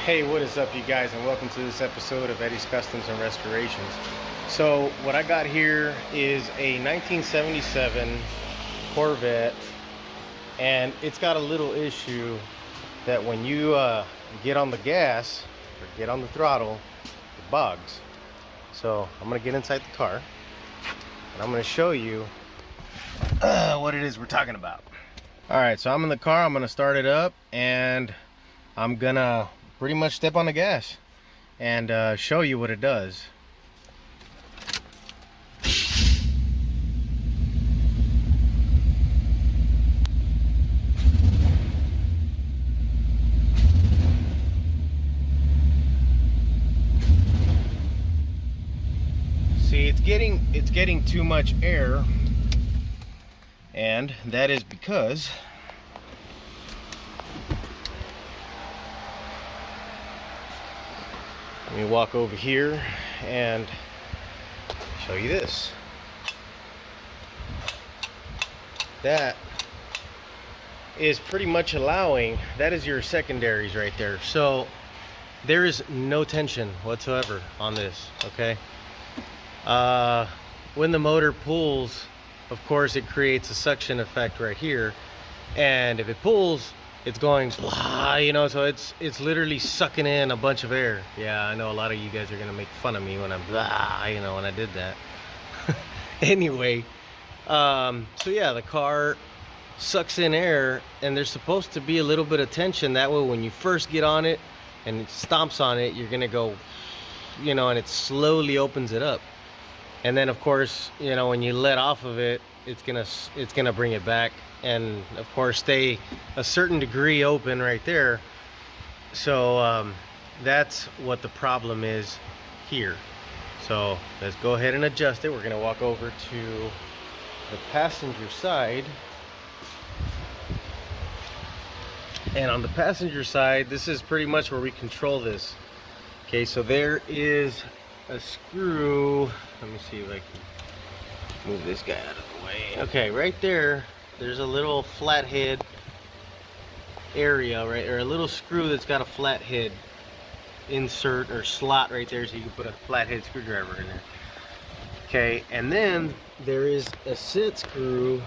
Hey, what is up, you guys, and welcome to this episode of Eddie's Customs and Restorations. So what I got here is a 1977 Corvette, and it's got a little issue that when you get on the gas or get on the throttle, it bogs. So I'm gonna get inside the car and I'm gonna show you what it is we're talking about. All right, so I'm in the car. I'm gonna start it up and I'm gonna pretty much step on the gas and show you what it does. See, it's getting too much air, and that is because let me walk over here and show you this. That is pretty much allowing, that is your secondaries right there. So there is no tension whatsoever on this, okay? When the motor pulls, of course it creates a suction effect right here, and if it pulls, it's going blah, you know, so it's literally sucking in a bunch of air. Yeah, I know a lot of you guys are gonna make fun of me when I'm blah, you know, when I did that. Anyway, so yeah, the car sucks in air, and there's supposed to be a little bit of tension. That way when you first get on it and it stomps on it, you're gonna go, you know, and it slowly opens it up. And then of course, you know, when you let off of it, it's gonna bring it back, and of course stay a certain degree open right there. So that's what the problem is here. So let's go ahead and adjust it. We're gonna walk over to the passenger side, and on the passenger side, this is pretty much where we control this. Okay, so there is a screw. Let me see if I can move this guy out of the way. Okay, right there, there's a little flathead area, right, or a little screw that's got a flathead insert or slot right there, so you can put a flathead screwdriver in there. Okay, and then there is a set screw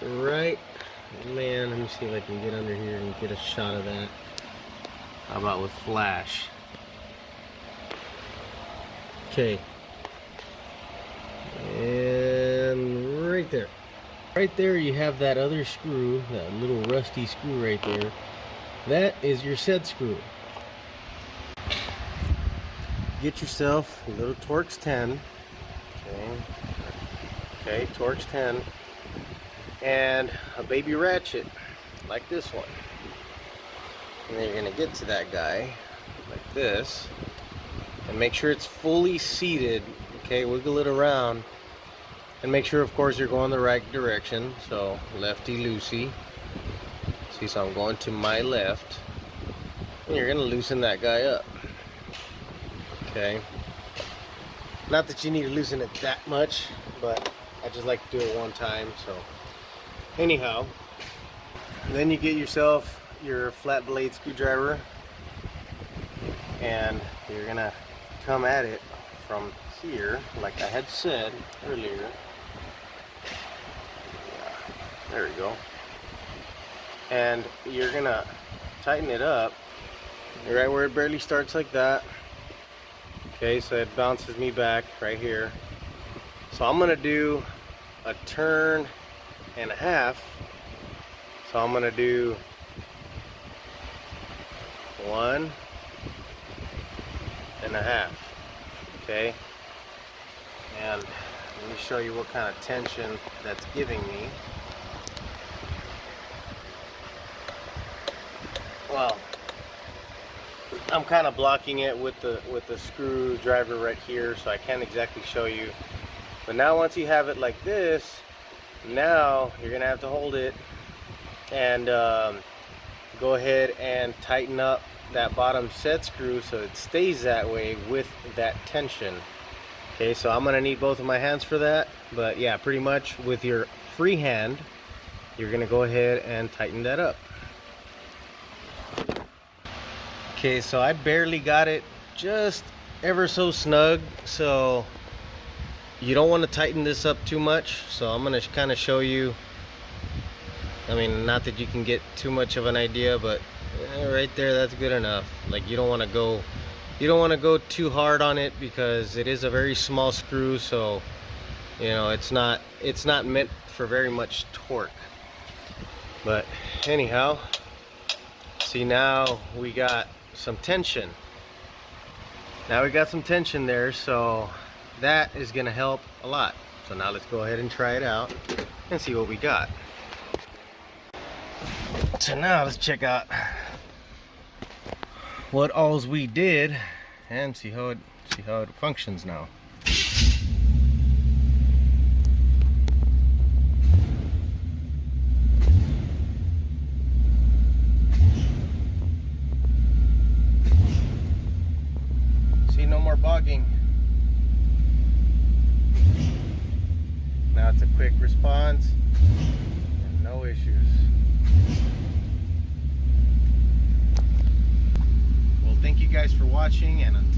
right, man, let me see if I can get under here and get a shot of that. How about with flash? Okay, and right there you have that other screw, that little rusty screw right there. That is your set screw. Get yourself a little Torx 10. Okay, Torx 10, and a baby ratchet like this one. And then you're gonna get to that guy like this, and make sure it's fully seated. Okay, wiggle it around, and make sure, of course, you're going the right direction. So lefty loosey. See, so I'm going to my left, and you're gonna loosen that guy up. Okay, not that you need to loosen it that much, but I just like to do it one time. So anyhow, then you get yourself your flat blade screwdriver, and you're gonna come at it from here, like I had said earlier. Yeah, there we go. And you're gonna tighten it up right where it barely starts, like that. Okay, so it bounces me back right here. So I'm gonna do a turn and a half. So I'm gonna do 1.5. Okay, and let me show you what kind of tension that's giving me. Well, I'm kind of blocking it with the screwdriver right here, so I can't exactly show you. But now once you have it like this, now you're gonna have to hold it and go ahead and tighten up that bottom set screw so it stays that way with that tension. Okay, so I'm gonna need both of my hands for that, but yeah, pretty much with your free hand, you're gonna go ahead and tighten that up. Okay, so I barely got it just ever so snug, so you don't want to tighten this up too much. So I'm going to kind of show you. I mean, not that you can get too much of an idea, but right there, that's good enough. Like, you don't want to go too hard on it, because it is a very small screw, so you know it's not meant for very much torque. But anyhow, see, now we got some tension. Now we got some tension there, so that is going to help a lot. So now let's go ahead and try it out and see what we got. So now let's check out what alls we did and see how it functions now. See, no more bogging. Now it's a quick response and no issues. Thank you guys for watching, and until